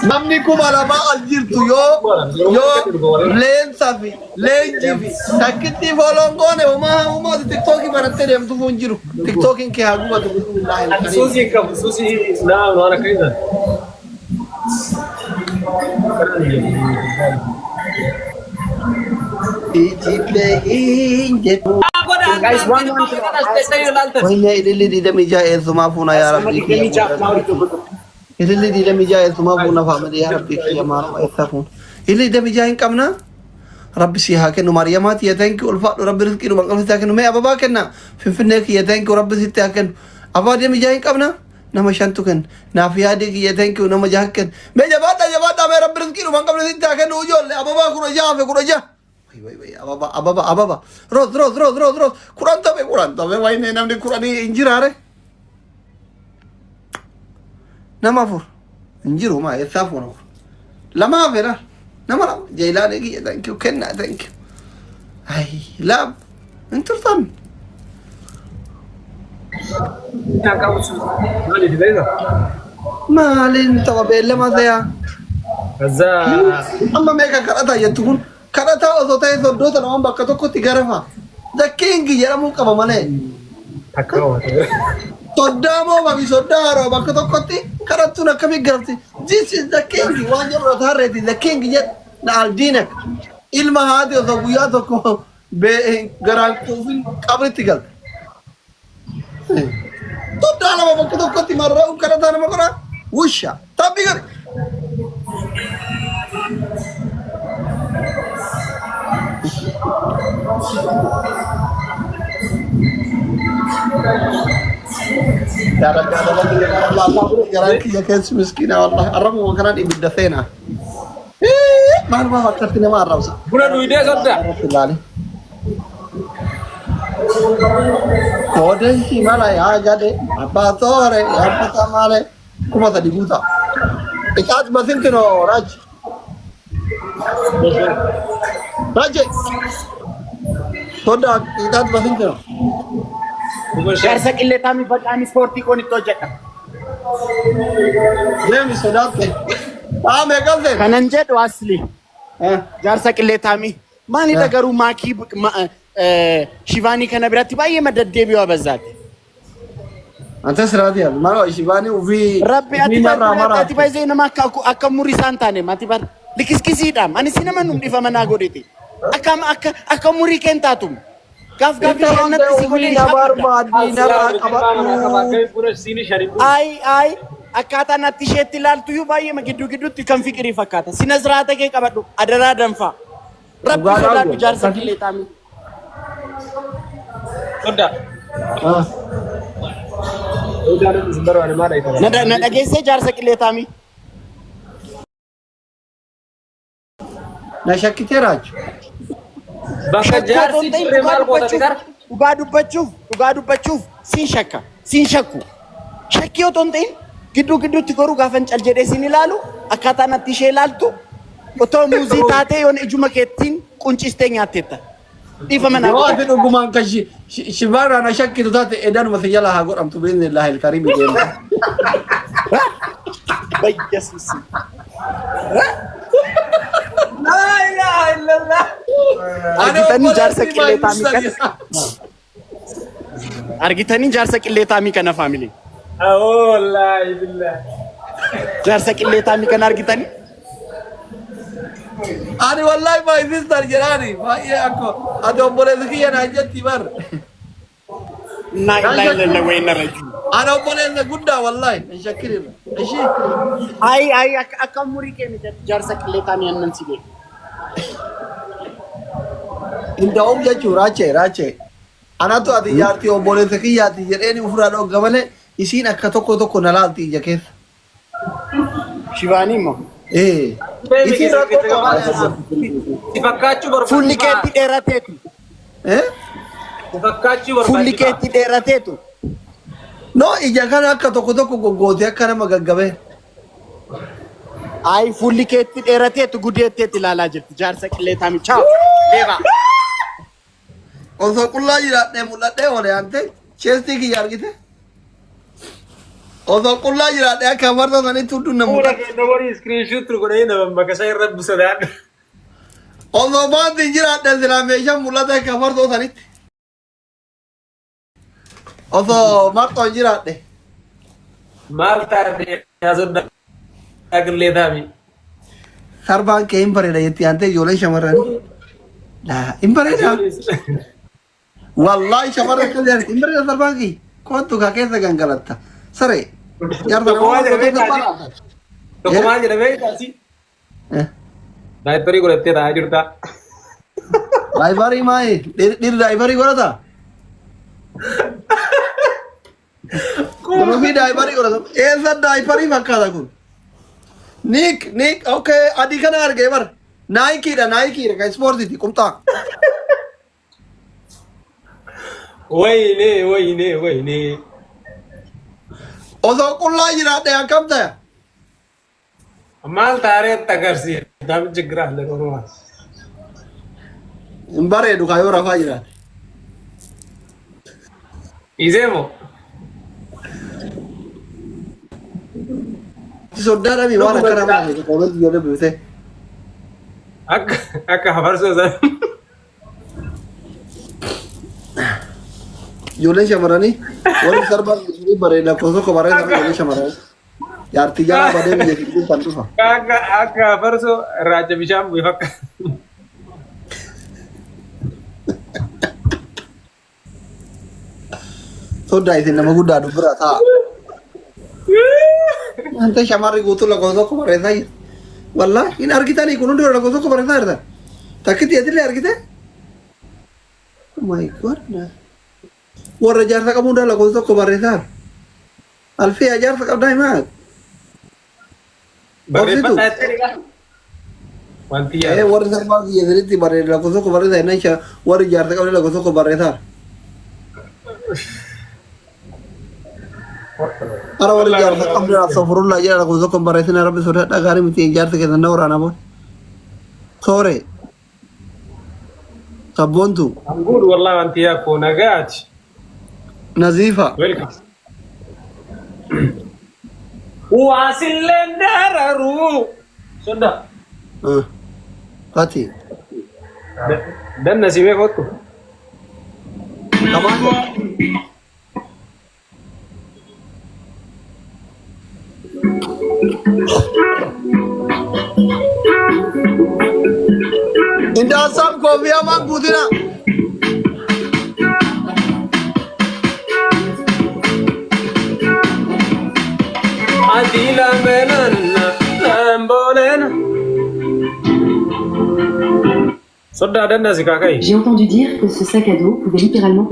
namni kuma lama as jirtu yoo leensa fi leenji fi takkitti folongoone uma tiktookii barattee deemtu fuun jiru tiktookiin kee haa gubatu bismillaahi suusi qabu suusi naa waan akka isaa guys one wayne idilli didami jaa'ee sumaa fuuna yaa rabbi idilli didami jaa'ee sumaa fuuna faamili yaa rabbi kiyya maaruma isa fuun idilli didami jaa'in qabna rabbi si haa kennu maariyaamaati yaa thank you ulfaadhu rabbi rizqii dhuman qabsitti haa kennu mee ababaa kenna finfinnee kiyya thank you rabbi sitti haa kennu abaa didami jaa'in qabna nama shantu kenna naaf yaadii kiyya thank you nama jaha kenna mee jabaadha mee rabbi rizqii dhuman qabsitti haa kennu ujoolle ababaa kudha jaha fe kudha jaha ababa ros kuranta be wayne namni kurani injirare nama fur injiru ma yasafu no lama fera nama jailane gi thank you kenna thank you ay lab enturtan takawusu mali dibeza malin tawabele mazaya kaza amma meka karata yatukun karata osotai sodota na bakka tokkotti garafa the king yaramu qaba male takawa soddamo babi soddaro bakka tokkotti karatu na kami garti this is the king wajaro thareti the king yet na aldinak ilma hadi oso guya tokko be garan kofin qabriti gal soddalo bakka tokkotti marra karata na makora wusha tabigar يا رب الله جرانك يا كيس مسكينه والله الرب وكران يبدثينا ما فكرتني ما الروسه بنا دويدة صدق الله كودنتي مالا يا جدي ابا توري يا بتا ماله كما تدي بوتا اكاد بسنتنو راج تودا اكاد بسنتنو Jarsa qilleetami baqaan ispoortii kun itti hojjedha. Deemi sodaate. Meeqafe? Kanan jedhu asli. Jarsa qilleetami. Maalidha garuu maakii Shivaanii kana biratti baay'ee madaddeebi'uu abazaate. Anta siraati yaal mara Shivaanii ofii Rabbi ati baay'ee nama akka murii isaan taane mati bar likiskisiidhaam ani si nama numdhifa manaa godhete akka murii kentaatum. Gaf natti si godhe ay akkaataa natti isheetti ilaaltu iyyuu baay'ee gidduutti kan fikirii fakkaata si nazraata kee qabadhu adaraa danfaa rabbi sodaadhu jaarsa qilleexaami na dhageessee jaarsa qilleexaami na shakkitee raaju bakka jaarsi maal goota bitar dhugaa dubbachuuf siin shakku shakkii otoo hin ta'in gidduutti goruu gaafan cal jedhee siin ilaalu akkaataa natti ishee ilaaltu otoo muuzii taatee yoon ijuma keettiin quncistee nyaatteetta dhiifama naa yoo ati dhugumaan kan shibaarraa na shakkitu taate edanuma si jala haa godhamtu biiznillaahi ilkariimi deema bayyasuusi argitanii jaarsa qilleexaamii kana faamilii. Wallaahi billahi. Jaarsa qilleexaamii kana argitanii. Ani wallahi my sister jedhani baay'ee akko ati obboleessi kiyya naan jetti bar. Lalla wayna raju. Ani obboleessa guddaa wallahi hin shakkirirra. Ishii. Ay akka murii kee miti jaarsa qilleexaamii annan si beeku. Inda'uun jechuun raachee. Anatu ati jaartii obboleessa kiyyaati jedheeni ofirraa dhogga malee isiin akka tokko na laalti ija keessa. Shivaanii immoo. Isiin rakkoo si fakkaachuu barbaadu. Fuulli keetti dheerateetu. Fakkaachuu barbaadu. Fuulli keetti dheerateetu. No ija kana akka tokko goggootee akka nama gaggabee. Ay fuulli keetti dheerateetu gudeetteetti ilaalaa jirti jaarsa qilleexaamii. Ciao. Deeba. Osoo qullaa jiraadhee mul'adhee oole ante cheestii kiyya argite. Osoo qullaa jiraadhe akka amartoo sanitti hunduu namu. Fuula keenya borii iskiriinshuut godhee nama maqasa irra bisadaan. Osoo baanti jiraadhe silaa meeshaan mul'ata akka amartoo sanitti. Osoo marxoo jiraadhe. Maal taatee yaasodda dhaqillee taami. Sarbaan kee hin bareeda jetti yaantee ijoollee shamarranii. Laa hin bareeda. Wallaahi shamarra akka jaarti hin bareeda sarbaan kee. Kootu kaa keessa gangalatta. Saree. Tokko maal jedhamee taasi. Daayiparii godhattee taa'aa jirta. Daayiparii maayi? Dhiirri daayiparii godhata? Kunuunfi daayiparii godhata. Eessa daayiparii fakkaata kun? Niik, okay, adii kana argee bar. Naayikiidha, kan ispoortiiti, qumxaa. Wayne. Osoo qullaa jiraadhe akkam ta'e? Maal taareetti agarsiisa? Namichi giraan Oromoo. Hin bareedu kaayoo rafaa jiraate. Iseemo. Soddaadhaami waan akka namaa ta'e qoomatti ijoollee beekte. Akka hafarsoo sana. Ijoolleen shamarranii warri sarbaan bareeda tokko bareeda ijoollee shamarranii. Jaartii jalaa badee biyya gidduu kan dhufa. Akka hafarsoo raaja bishaan bu'e fakkaata. Soddaa isin nama guddaa dubbira ta'a. Wanta shamarri guutuu lakkoofsa tokko barreessaa jira. Wallaahi hin argitanii kun hundi lakkoofsa tokko barreessaa jirtan. Takkitti eetillee argite? Oh my god. Warra jaarsa qabu hundaa lakkoofsa tokko barreessaa. Alfii jaarsa qabdaa himaa. Barreeffadhaa jettee wanti yaa. Warri sarbaa biyya sanitti bareeda lakkoofsa tokko barreessaa inni warri jaarsa qabdee lakkoofsa tokko barreessaa. Ara warri jaarsa qabdee astaghfirullah jedha lakkoofsa tokko barreessina rabbi sodaadhaa gaarii miti jaarsa keessan na waraana boon. Soore. Sabboontu. Anguud wallah wanti yaa koo nagaati. Nazifa. Welcome. Waasilleen dararuu. Sodda. Fati. Danna simee kottu. Indah sab kopi amak butina. Adila menana lambolena. Sodda danna si kakai. J'ai entendu dire que ce sac à dos pouvait littéralement...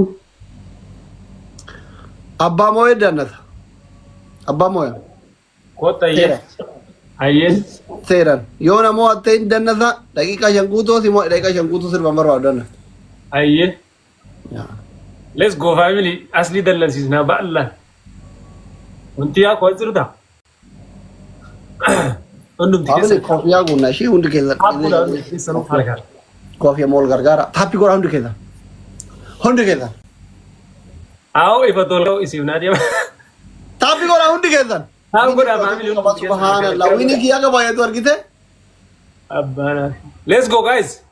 Abba moye danat. Abba moye. Kota iya. Ayen. Seran. Yo namo atain danata. Lagi kasih kutu si mo lagi kasih kutu sir bambar wadan. Ayen. Ya. Let's go family. Asli dallan si na ba Allah. Unti ya ko zirda. Undum Family kopi aku nasi undu keza. Aku dah sanu harga. Kopi mall gargara. Tapi kau undu keza. Undu keza. Aau ifa tolo isi unadia. Tapi kau undu keza. Aku dah family. Subhanallah. Ini kia ke bayar tuar kita? Abana. Let's go guys.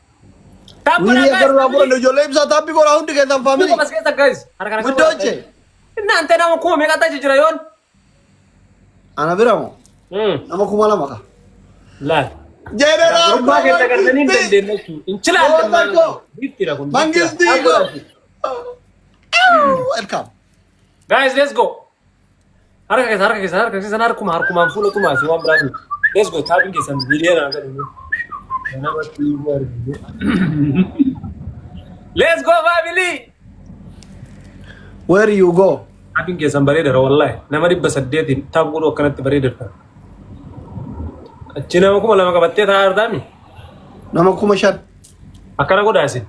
Tapu Ini na agar guys. apa ndo jolem sa tapi kau undu keza family. Buka basket guys. Harga harga. Bedoce. Nanti nama ku me kata jira yon. Ana beramo. Nama kumala maka. La. General. Rumah kita kan ini tenden itu. Incila. Bitira kun. Manggis Digo. Welcome. Guys, let's go. Harga kita harkum full tu masih wan berani. Let's go. Tapi kita sendiri na kan ini. Nama tiga. Let's go family. Where you go? Tapi kita sambari dah wallahi. Nama di basaddetin. Tahu guru akan terbari dah. Cina aku malah makan batet har dami. Nama kumashat. Akan aku dah asin.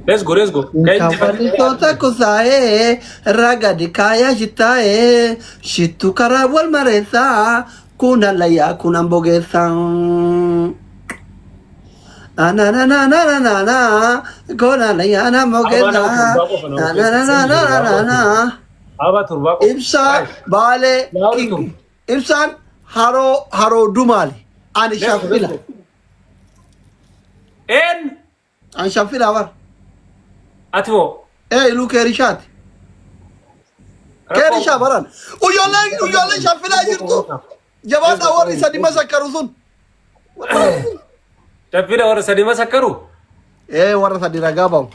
Let's go. Kafalito takusae, raga di kaya jitae, shitu karawal maresa, kuna laya kuna bogesang. Ana, kuna laya na mogesa. Na. Aba turba ko. Ibsaan baalee king. Ibsaan haroo dumaali. Ani shaffila. En Ani shaffila bar. atmo. Iluu keerishaati. Keerishaa baran. Ujoolleen shaffilaa jirtu. Jabaadhaa warri sadi masakkaru sun. Shaffila warra sadi masakkaru. Warra sadi ragaa bahu.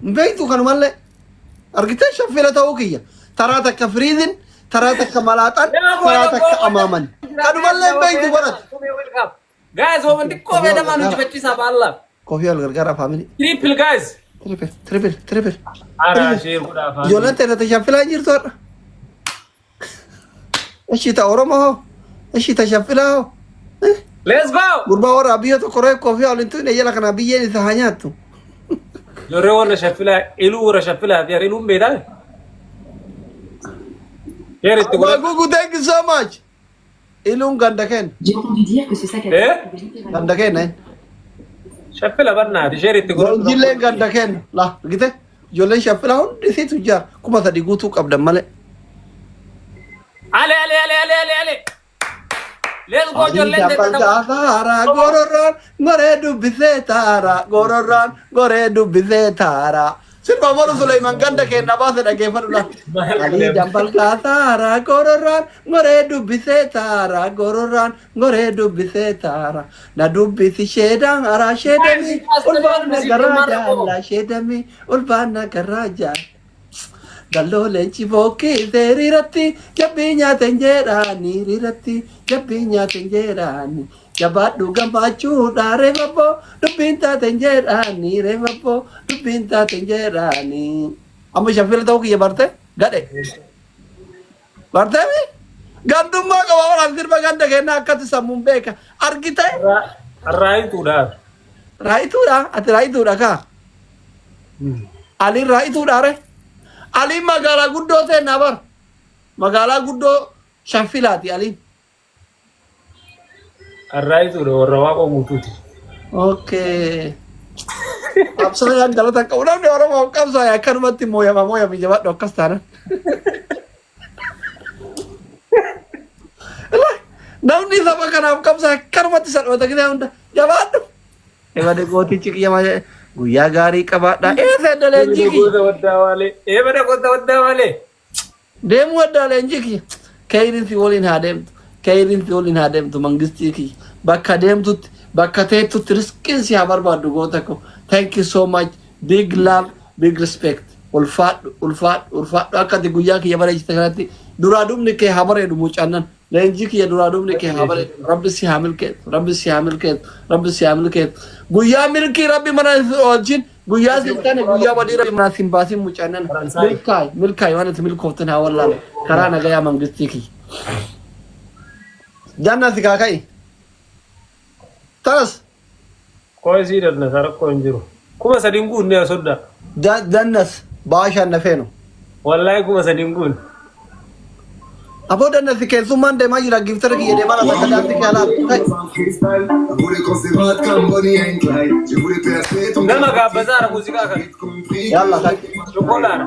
Mbeektu kanumallee. Argitee shaffila ta'uu kiyya. Taraa takka firiizin, taraa takka malaaxaan, taraa takka amaaman. Kanumallee mbeektu barat. Guys, woman xiqqoo fayyadamaa nuti faccisaa baallaa. Koofii wal gargaara faamilii. Triple guys. Triple. Ara sheer godhaa faamilii. Ijoolleen teessatti shaffilaa jirtu har'a. Ishita Oromoo hoo? Ishita shaffilaa hoo? Let's go. Gurbaa warra biyya tokko reef koofii waliin tuqne jala kana biyyeen isa haa nyaattu. Jorree warra shaffilaa iluu warra shaffilaa fi iluun beedaa. Heeritti godha. Gugu, thank you so much. Iluun ganda kenna. J'ai entendu dire que ce sac à dos Eh? pouvait littéralement... Ganda kenna. Shaffila barnaati sheeritti godha. Ijoolleen ganda kenna. La, argite? Ijoolleen shaffilaa hundi isiitu jira. Kuma sadi guutuu qabdan malee. Ale. Let's go ijoolleen Taara gororaan goree dubbisee taara goree dubbisee taara. Sirba Omar Sulaiman ganda kenna baase dhaggeeffadhu. Ali Jambalkaa taara gororaan goree dubbisee taara goree dubbisee taara. Na dubbisi sheedaan araa sheedami ulbaana garaa jaalla sheedami ulbaana garaa jaalla. Gallo leenci bookii riratti jabbii nyaateen jedhaanii riratti jabbii nyaateen jedhaanii jabaadhu gammachuudha reefabboo dubbiin taateen jedhaanii reefabboo dubbiin taateen jedhaanii. Amma shaffila ta'uu kiyya barte gadhe barteemi gandummaa qaba waraan sirba ganda kennaa akkati sammuun beeka argite. Raayituudha. Raayituudha ati raayituudha kaa aliin raayituudha re. Ali magaalaa guddoo seenaa bar magaalaa guddoo shaffilaati aliin. Raayituudha warra waaqoo guutuuti. Okay. Qabsoo yaa galata qabu namni Oromoo qabsoo yaa akkanumatti mooyama jabaadhu akkas taana. Namni saba kanaaf qabsoo akkanumatti salphata gidee hunda jabaadhu. Ebade gootichi qiyyamaa guyyaa gaarii qabaadha. Seedda leenjii deemuu addaa leenjii kiyya. Keeyrinsi waliin haa deemtu mangistii kiyya. Bakka deemtutti bakka teettutti riskiin si haa barbaaddu goota ko. Thank you so much. Big love, big respect. Ulfaadhu akkati guyyaa kiyya bareechite kanatti duraa dubni kee haa bareedu mucaannan. Leenjii kiyya duraa dubni kee haa bareedu. Rabbi si haa milkeetu. Guyyaa milkii rabbi mana wajjin guyyaa siltane guyyaa badii rabbi mana sin baasin mucaannan. Milkaay waan itti milkooftan haa wallaale. Karaa nagayaa mangistii kiyya. Janna si kaaka'i. Taras. Koo sii dannas rakkoo hin jiru. Kuma sadiin guunne yaa sodda. Dannas baashaan na feenu. Wallaahi kuma sadiin guunne. Aboo dannas keessummaan deemaa jira giftara kiyya deemaa lafa gadaatti kaalaa. Nama gaabbasaara muuziqaa kan. Yalla kan. Shokolaadha.